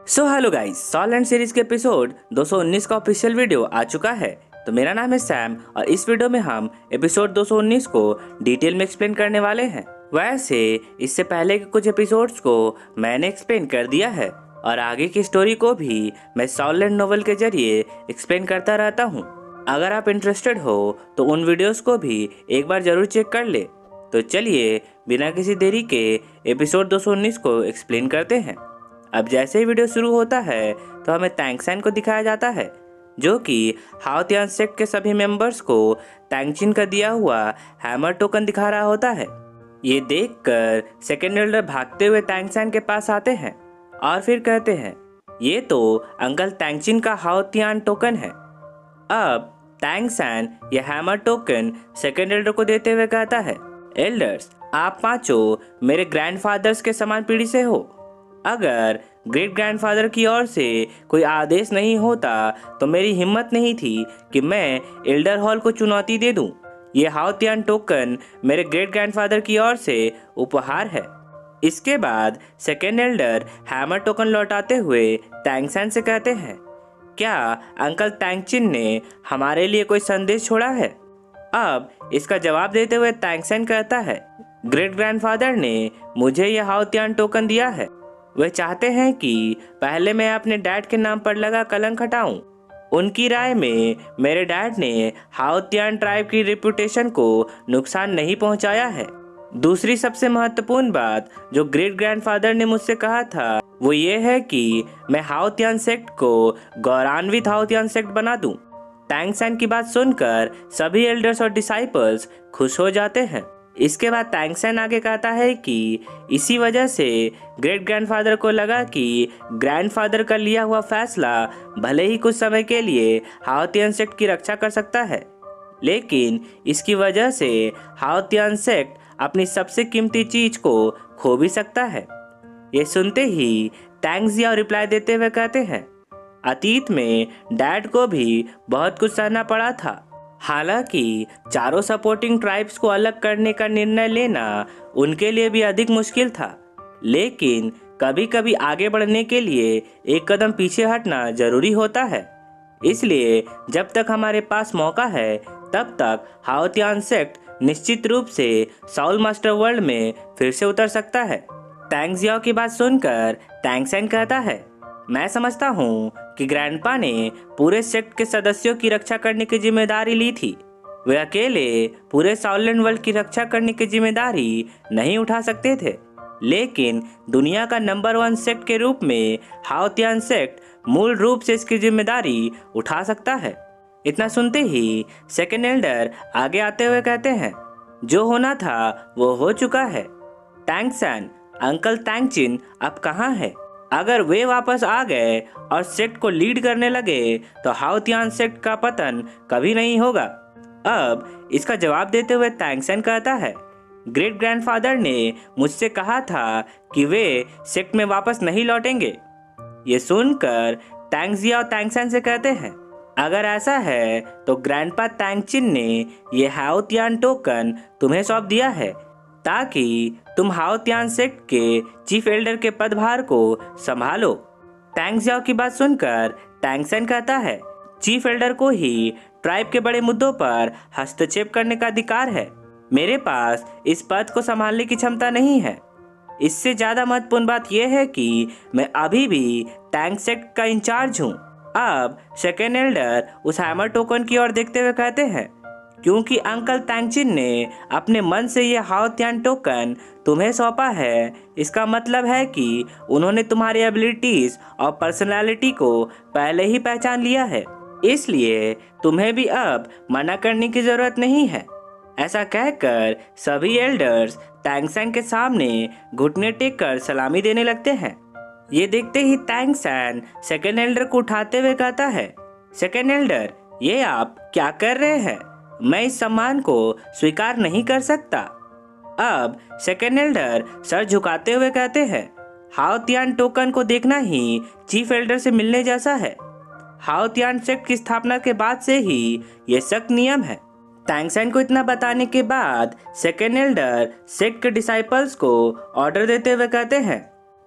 सो hello guys, सॉल and series के episode 219 का ऑफिशियल वीडियो आ चुका है। तो मेरा नाम है सैम और इस वीडियो में हम एपिसोड 219 को डिटेल में एक्सप्लेन करने वाले हैं। वैसे इससे पहले के कुछ एपिसोड्स को मैंने एक्सप्लेन कर दिया है और आगे की स्टोरी को भी मैं सॉल एंड नोवेल के जरिए एक्सप्लेन करता रहता हूँ। अगर आप इंटरेस्टेड हो तो उन वीडियोस को भी एक बार जरूर चेक कर ले। तो चलिए बिना किसी देरी के एपिसोड 219 को एक्सप्लेन करते हैं। अब जैसे ही वीडियो शुरू होता है तो हमें तैंगसन को दिखाया जाता है, जो कि हाओतियान सेक्ट के सभी मेंबर्स को तैंगचिन का दिया हुआ हैमर टोकन दिखा रहा होता है। ये देखकर सेकेंड एल्डर भागते हुए तैंगसन के पास आते हैं और फिर कहते हैं, ये तो अंकल तैंगचिन का हाओतियान टोकन है। अब तैंगसन यह हैमर टोकन सेकेंड एल्डर को देते हुए कहता है, एल्डर्स, आप पांचों मेरे ग्रैंडफादर्स के समान पीढ़ी से हो। अगर ग्रेट ग्रैंडफादर की ओर से कोई आदेश नहीं होता तो मेरी हिम्मत नहीं थी कि मैं एल्डर हॉल को चुनौती दे दूं। ये हाओतियान टोकन मेरे ग्रेट ग्रैंडफादर की ओर से उपहार है। इसके बाद सेकेंड एल्डर हैमर टोकन लौटाते हुए तैंगसन से कहते हैं, क्या अंकल तैंगचिन ने हमारे लिए कोई संदेश छोड़ा है? अब इसका जवाब देते हुए तैंगसन कहता है, ग्रेट ग्रैंडफादर ने मुझे यह हाओतियान टोकन दिया है। वे चाहते हैं कि पहले मैं अपने डैड के नाम पर लगा कलंक हटाऊं। उनकी राय में मेरे डैड ने हाओतियान ट्राइब की रेपुटेशन को नुकसान नहीं पहुंचाया है। दूसरी सबसे महत्वपूर्ण बात जो ग्रेट ग्रैंडफादर ने मुझसे कहा था वो ये है कि मैं हाओतियान सेक्ट को गौरवान्वित हाओतियान सेक्ट बना दूं। तैंगसन की बात सुनकर सभी एल्डर्स और डिसाइपल्स खुश हो जाते हैं। इसके बाद तैंगसन आगे कहता है कि इसी वजह से ग्रेट ग्रैंडफादर को लगा कि ग्रैंडफादर का लिया हुआ फैसला भले ही कुछ समय के लिए हाओतियान सेक्ट की रक्षा कर सकता है, लेकिन इसकी वजह से हाओतियान सेक्ट अपनी सबसे कीमती चीज को खो भी सकता है। ये सुनते ही तैंगजियाओ रिप्लाई देते हुए कहते हैं, अतीत में डैड को भी बहुत कुछ सहना पड़ा था। हालांकि चारों सपोर्टिंग ट्राइब्स को अलग करने का निर्णय लेना उनके लिए भी अधिक मुश्किल था, लेकिन कभी कभी आगे बढ़ने के लिए एक कदम पीछे हटना जरूरी होता है। इसलिए जब तक हमारे पास मौका है तब तक हाओतियान सेक्ट निश्चित रूप से साउल मास्टर वर्ल्ड में फिर से उतर सकता है। तैंगजियाओ की बात सुनकर तैंगसन कहता है, मैं समझता हूँ कि ग्रैंडपा ने पूरे सेक्ट के सदस्यों की रक्षा करने की जिम्मेदारी ली थी। वे अकेले पूरे साउलैंड वर्ल्ड की रक्षा करने की जिम्मेदारी नहीं उठा सकते थे, लेकिन दुनिया का नंबर 1 सेक्ट के रूप में हाओतियान सेक्ट मूल रूप से इसकी जिम्मेदारी उठा सकता है। इतना सुनते ही सेकेंड एल्डर आगे आते हुए कहते हैं, जो होना था वो हो चुका है। तैंगसन, अंकल तैंगचिन अब कहाँ है? अगर वे वापस आ गए और सेक्ट को लीड करने लगे तो हाओतियान सेक्ट का पतन कभी नहीं होगा। अब इसका जवाब देते हुए तैंगसन कहता है, ग्रेट ग्रैंडफादर ने मुझसे कहा था कि वे सेक्ट में वापस नहीं लौटेंगे। ये सुनकर तैंगजियाओ तैंगसन से कहते हैं, अगर ऐसा है तो ग्रैंडपा तैंगचिन ने ये हाओतियान टोकन तुम्हें सौंप दिया है ताकि तुम हाओतियान सेक्ट के चीफ एल्डर के पदभार को संभालो। तैंगजियाओ की बात सुनकर तैंगसन कहता है, चीफ एल्डर को ही ट्राइब के बड़े मुद्दों पर हस्तक्षेप करने का अधिकार है। मेरे पास इस पद को संभालने की क्षमता नहीं है। इससे ज्यादा महत्वपूर्ण बात यह है कि मैं अभी भी तैंग सेक्ट का इंचार्ज हूँ। अब सेकेंड एल्डर उस हैमर टोकन की ओर देखते हुए कहते हैं, क्योंकि अंकल तैंगचिन ने अपने मन से यह हाओतियान टोकन तुम्हें सौंपा है, इसका मतलब है कि उन्होंने तुम्हारी एबिलिटीज और पर्सनालिटी को पहले ही पहचान लिया है, इसलिए तुम्हें भी अब मना करने की जरूरत नहीं है। ऐसा कहकर सभी एल्डर्स तैंगसन के सामने घुटने टेक कर सलामी देने लगते हैं। ये देखते ही तैंगसन सेकेंड एल्डर को उठाते हुए कहता है, सेकेंड एल्डर, ये आप क्या कर रहे हैं? मैं इस सम्मान को स्वीकार नहीं कर सकता। अब सेकेंड एल्डर सर झुकाते हुए कहते हैं, हाओतियान टोकन को देखना ही चीफ एल्डर से मिलने जैसा है। हाओतियान सेक्ट की स्थापना के बाद से ही ये सख्त नियम है। तैंगसन को इतना बताने के बाद सेकेंड एल्डर सेक्ट के डिसाइपल्स को ऑर्डर देते हुए कहते हैं,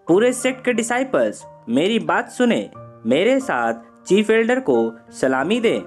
पूरे सेक्ट के डिसाइपल्स मेरी बात सुने, मेरे साथ चीफ एल्डर को सलामी दें।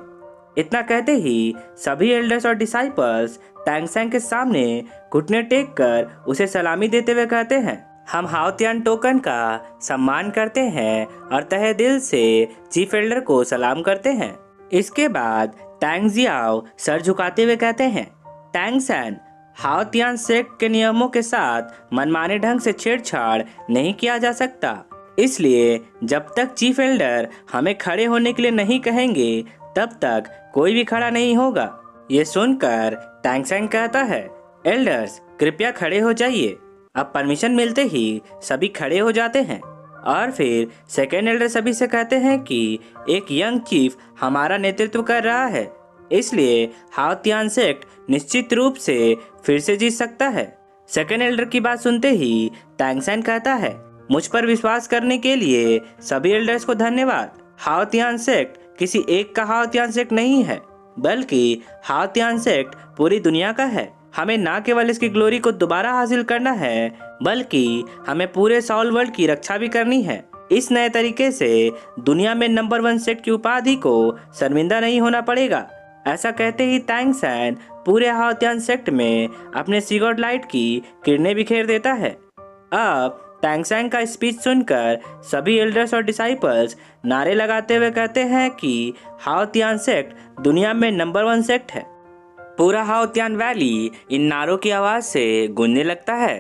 इतना कहते ही सभी एल्डर्स और डिसाइपल्स टैंगसैंग के सामने घुटने टेक कर उसे सलामी देते हुए कहते हैं, हम हाओतियान टोकन का सम्मान करते हैं और तहे दिल से चीफ एल्डर को सलाम करते हैं। इसके बाद टैंग जियाओ सर झुकाते हुए कहते हैं, टैंगसैन, हाओतियान सेक्ट के नियमों के साथ मनमाने ढंग से छेड़छाड़ नहीं किया जा सकता, इसलिए जब तक चीफ एल्डर हमें खड़े होने के लिए नहीं कहेंगे तब तक कोई भी खड़ा नहीं होगा। ये सुनकर टैंगसैंग कहता है, एल्डर्स कृपया खड़े हो जाइए। अब परमिशन मिलते ही सभी खड़े हो जाते हैं और फिर सेकेंड एल्डर सभी से कहते हैं कि एक यंग चीफ हमारा नेतृत्व कर रहा है, इसलिए हाओतियान सेक्ट निश्चित रूप से फिर से जीत सकता है। सेकेंड एल्डर की बात सुनते ही टैंगसैंग कहता है, मुझ पर विश्वास करने के लिए सभी एल्डर्स को धन्यवाद। हाओतियान सेक्ट किसी एक का हाओतियान सेक्ट नहीं है, बल्कि हाओतियान सेक्ट पूरी दुनिया का है। हमें ना केवल इसकी ग्लोरी को दोबारा हासिल करना है, बल्कि हमें पूरे सॉल वर्ल्ड की रक्षा भी करनी है। इस नए तरीके से दुनिया में नंबर 1 सेक्ट की उपाधि को शर्मिंदा नहीं होना पड़ेगा। ऐसा कहते ही टैंगसैन पूरे हाओतियान सेक्ट में अपने सीगॉड लाइट की किरणें बिखेर देता है। अब टैंगसैंग का स्पीच सुनकर सभी एल्डर्स और डिसाइपल्स नारे लगाते हुए कहते हैं कि हाओतियान सेक्ट दुनिया में नंबर 1 सेक्ट है। पूरा हाओतियान वैली इन नारों की आवाज से गूंजने लगता है।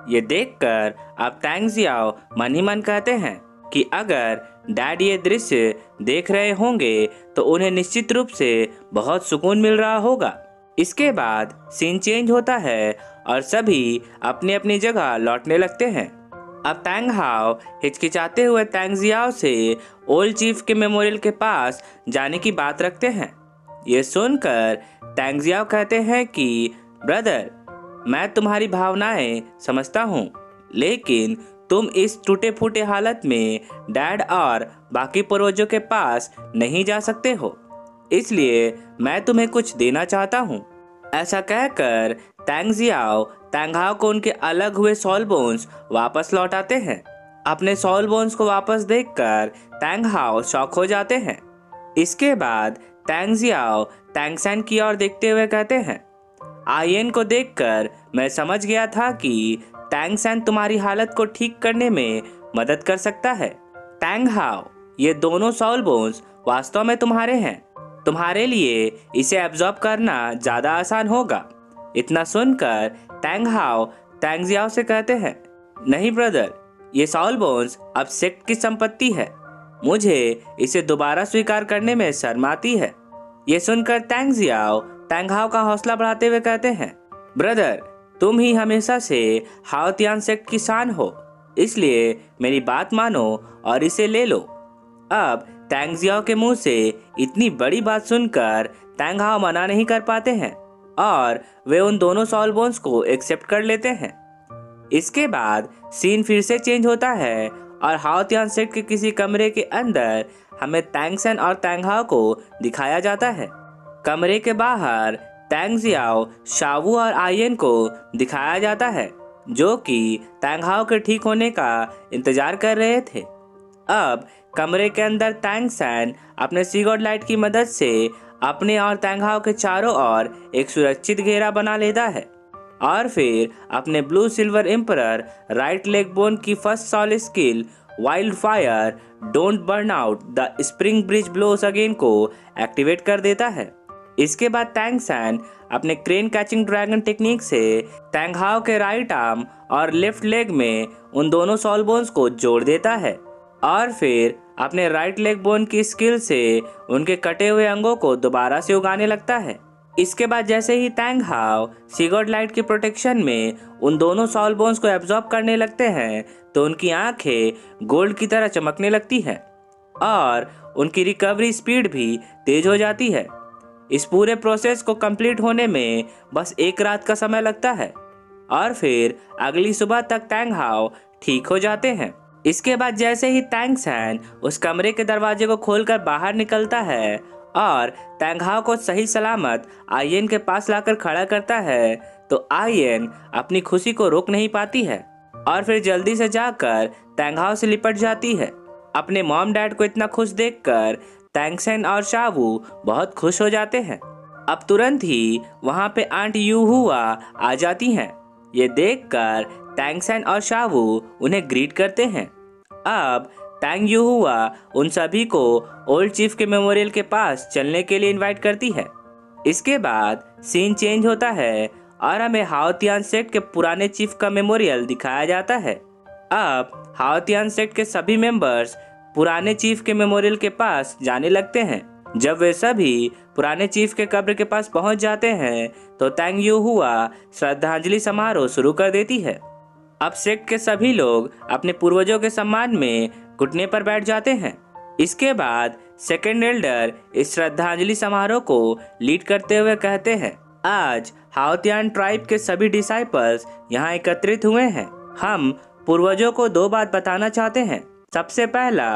ये देखकर अब टैंग जियाओ मन ही मन कहते हैं कि अगर डैड ये दृश्य देख रहे होंगे तो उन्हें निश्चित रूप से बहुत सुकून मिल रहा होगा। इसके बाद सीन चेंज होता है और सभी अपनी अपनी जगह लौटने लगते हैं। अब टैंग हाओ हिचकिचाते हुए टैंग जियाओ से ओल्ड चीफ के मेमोरियल के पास जाने की बात रखते हैं। ये सुनकर टैंग जियाओ कहते हैं कि ब्रदर, मैं तुम्हारी भावनाएं समझता हूँ, लेकिन तुम इस टूटे फूटे हालत में डैड और बाकी पूर्वजों के पास नहीं जा सकते हो, इसलिए मैं तुम्हें कुछ देना चाहता हूँ। ऐसा कहकर टैंग जियाओ टैंग हाओ को उनके अलग हुए सॉल बोन्स वापस लौटाते हैं। अपने सॉल बोन्स को वापस देखकर टैंग हाओ शॉक हो जाते हैं। इसके बाद टैंग जियाओ टैंगसैन की ओर देखते हुए कहते हैं, आयन को देखकर मैं समझ गया था कि टैंगसैन तुम्हारी हालत को ठीक करने में मदद कर सकता है। टैंग हाओ, ये दोनों सॉल बोन्स वास्तव में तुम्हारे हैं। तुम्हारे लिए इसे एब्जॉर्ब करना ज्यादा आसान होगा। इतना सुनकर टैंग हाओ टैंग जियाओ से कहते हैं, नहीं ब्रदर, ये सॉल बोन्स अब सेक्ट की संपत्ति है। मुझे इसे दोबारा स्वीकार करने में शर्म आती है। ये सुनकर टैंग जियाओ टैंग हाओ का हौसला बढ़ाते हुए कहते हैं, ब्रदर, तुम ही हमेशा से हाओतियान सेक्ट की शान हो, इसलिए मेरी बात मानो और इसे ले लो। अब टैंग जियाओ के मुंह से इतनी बड़ी बात सुनकर टैंग हाओ मना नहीं कर पाते हैं और वे उन दोनों सॉल बोन्स को एक्सेप्ट कर लेते हैं। इसके बाद सीन फिर से चेंज होता है और हाओतियान सेक्ट के किसी कमरे के अंदर हमें टैंगसैन और टैंग हाओ को दिखाया जाता है। कमरे के बाहर टैंग जियाओ शावू और आयन को दिखाया जाता है, जो कि टैंग हाओ के ठीक होने का इंतजार कर रहे थे। अब कमरे के अंदर टैंगसैन अपने सीगॉड लाइट की मदद से अपने और टैंग हाओ के चारों ओर एक सुरक्षित घेरा बना लेता है और फिर अपने blue silver emperor right leg bone की first soul skill wild fire don't burn out the spring breeze blows again को एक्टिवेट कर देता है। इसके बाद टैंगसैन अपने क्रेन कैचिंग ड्रैगन टेक्निक से टैंग हाओ के राइट आर्म और लेफ्ट लेग में उन दोनों सॉल बोन्स को जोड़ देता है और फिर अपने राइट लेग बोन की स्किल से उनके कटे हुए अंगों को दोबारा से उगाने लगता है। इसके बाद जैसे ही टैंग हाओ सीगॉड लाइट की प्रोटेक्शन में उन दोनों सॉल बोन्स को एब्जॉर्ब करने लगते हैं तो उनकी आंखें गोल्ड की तरह चमकने लगती हैं और उनकी रिकवरी स्पीड भी तेज हो जाती है। इस पूरे प्रोसेस को कंप्लीट होने में बस एक रात का समय लगता है और फिर अगली सुबह तक टैंग हाओ ठीक हो जाते हैं। इसके बाद जैसे ही टैंगसैन उस कमरे के दरवाजे को खोलकर बाहर निकलता है और टैंग हाओ को सही सलामत आयन के पास लाकर खड़ा करता है तो आयन अपनी खुशी को रोक नहीं पाती है और फिर जल्दी से जाकर टैंग हाओ से लिपट जाती है। अपने मॉम डैड को इतना खुश देखकर तैंगसेन और शावू बहुत खुश हो जाते हैं। अब तुरंत ही वहाँ पे आंट यूहुआ आ जाती हैं। ये देखकर तैंगसेन और शावू उन्हें ग्रीट करते हैं। अब तैंग यूहुआ उन सभी को ओल्ड चीफ के मेमोरियल के पास चलने के लिए इनवाइट करती है। इसके बाद सीन चेंज होता है और हमें हाओतियान सेक्ट के पुराने चीफ का मेमोरियल दिखाया जाता है। अब हाओतियान सेक्ट के सभी मेंबर्स पुराने चीफ के मेमोरियल के पास जाने लगते हैं। जब वे सभी पुराने चीफ के कब्र के पास पहुंच जाते हैं तो तैंग यूहुआ श्रद्धांजलि समारोह शुरू कर देती है। अब सेक्ट के सभी लोग अपने पूर्वजों के सम्मान में घुटने पर बैठ जाते हैं। इसके बाद सेकंड एल्डर इस श्रद्धांजलि समारोह को लीड करते हुए कहते हैं, आज हाओतियान ट्राइब के सभी डिसाइपल्स यहाँ एकत्रित हुए हैं। हम पूर्वजों को 2 बात बताना चाहते हैं। सबसे पहला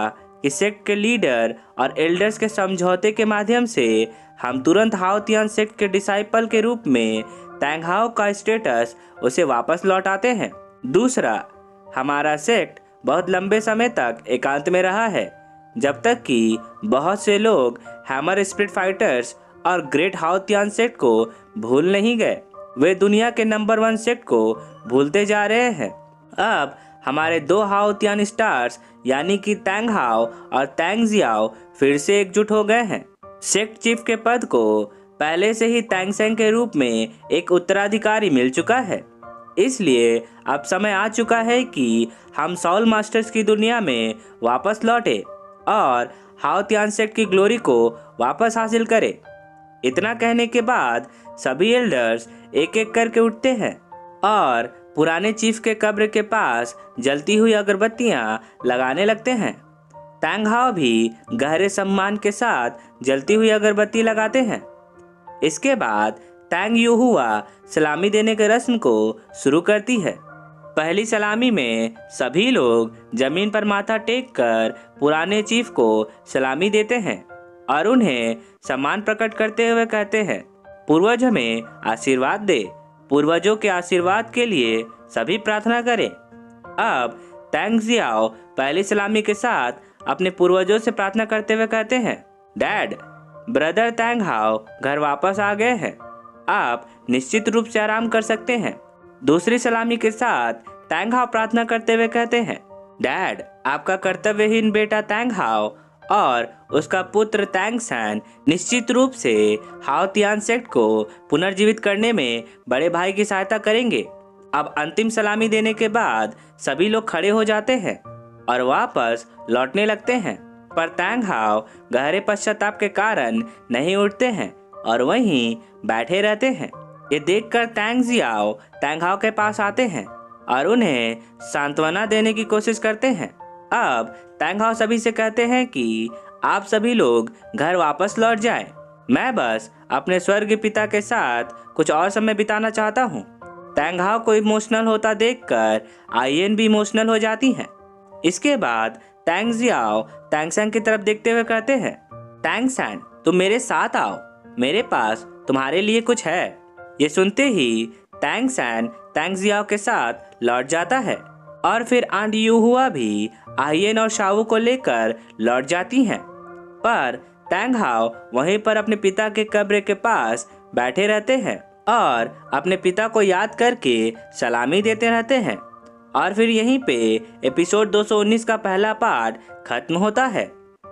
कि सेक्ट के लीडर और एल्डर्स के समझौते के माध्यम से हम तुरंत हाओतियान सेक्ट के डिसाइपल के रूप में तैंग हाओ का स्टेटस उसे वापस लौटाते हैं। दूसरा, हमारा सेक्ट बहुत लंबे समय तक एकांत में रहा है, जब तक कि बहुत से लोग हैमर स्पिरिट फाइटर्स और ग्रेट हाओतियान सेक्ट को भूल नहीं गए। वे दुनिया के नंबर 1 सेक्ट को भूलते जा रहे हैं। अब हमारे 2 हाओतियान स्टार्स यानी कि तैंग हाओ और तैंग जियाओ फिर से एकजुट हो गए हैं। सेक्ट चीफ के पद को पहले से ही तैंगसेन के रूप में एक उत्तराधिकारी मिल चुका है। इसलिए अब समय आ चुका है कि हम सॉल मास्टर्स की दुनिया में वापस लौटे और हाओतियान सेक्ट की ग्लोरी को वापस हासिल करें। इतना कहने के बाद सभी एल्डर्स एक एक करके उठते हैं और पुराने चीफ के कब्र के पास जलती हुई अगरबत्तियां लगाने लगते हैं। तैंग हाओ भी गहरे सम्मान के साथ जलती हुई अगरबत्ती लगाते हैं। इसके बाद तैंग यूहुआ सलामी देने के रस्म को शुरू करती है। पहली सलामी में सभी लोग जमीन पर माथा टेक कर पुराने चीफ को सलामी देते हैं और उन्हें सम्मान प्रकट करते हुए कहते हैं, पूर्वज हमें आशीर्वाद दे। पूर्वजों के आशीर्वाद के लिए सभी प्रार्थना करें। अब तैंग जियाओ पहली सलामी के साथ अपने पूर्वजों से प्रार्थना करते हुए कहते हैं, डैड, ब्रदर तैंग हाओ घर वापस आ गए हैं। आप निश्चित रूप से आराम कर सकते हैं। दूसरी सलामी के साथ तैंग हाओ प्रार्थना करते हुए कहते हैं, डैड, आपका कर्तव्यहीन बेटा तैंग हाओ और उसका पुत्र तैंगसेन निश्चित रूप से हाओतियान सेक्ट को पुनर्जीवित करने में बड़े भाई की सहायता करेंगे। अब अंतिम सलामी देने के बाद सभी लोग खड़े हो जाते हैं और वापस लौटने लगते हैं, पर तैंग हाओ गहरे पश्चाताप के कारण नहीं उठते हैं और वहीं बैठे रहते हैं। ये देखकर तैंग जियाओ तैंग हाओ के पास आते हैं और उन्हें सांत्वना देने की कोशिश करते हैं। अब तैंग हाओ सभी से कहते हैं कि आप सभी लोग घर वापस लौट जाएं। मैं बस अपने स्वर्ग पिता के साथ कुछ और समय बिताना चाहता हूँ। तैंग हाओ को इमोशनल होता देखकर आइएन भी इमोशनल हो जाती हैं। इसके बाद तैंग जियाओ तैंगसेन की तरफ देखते हुए कहते हैं, तैंगसेन, तुम मेरे साथ आओ, मेरे पास तुम्हारे लिए कुछ है। ये सुनते ही तैंगसेन तैंग जियाओ के साथ लौट जाता है और फिर आंट यूहुआ भी आइएन और शावू को लेकर लौट जाती हैं। पर तैंग हाओ वहीं पर अपने पिता के कब्र के पास बैठे रहते हैं और अपने पिता को याद करके सलामी देते रहते हैं। और फिर यहीं पे एपिसोड 219 का पहला पार्ट खत्म होता है।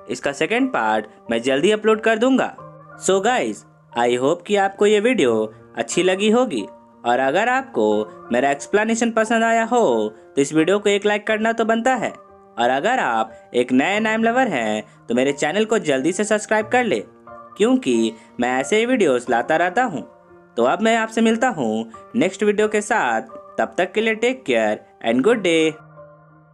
इसका सेकंड पार्ट मैं जल्दी अपलोड कर दूंगा। सो गाइज, आई होप कि आपको ये वीडियो अच्छी लगी होगी और अगर आपको मेरा एक्सप्लेनेशन पसंद आया हो तो इस वीडियो को एक लाइक करना तो बनता है। और अगर आप एक नए एनाइम लवर हैं तो मेरे चैनल को जल्दी से सब्सक्राइब कर ले, क्योंकि मैं ऐसे ही वीडियोस लाता रहता हूँ। तो अब मैं आपसे मिलता हूँ नेक्स्ट वीडियो के साथ। तब तक के लिए take care and good day.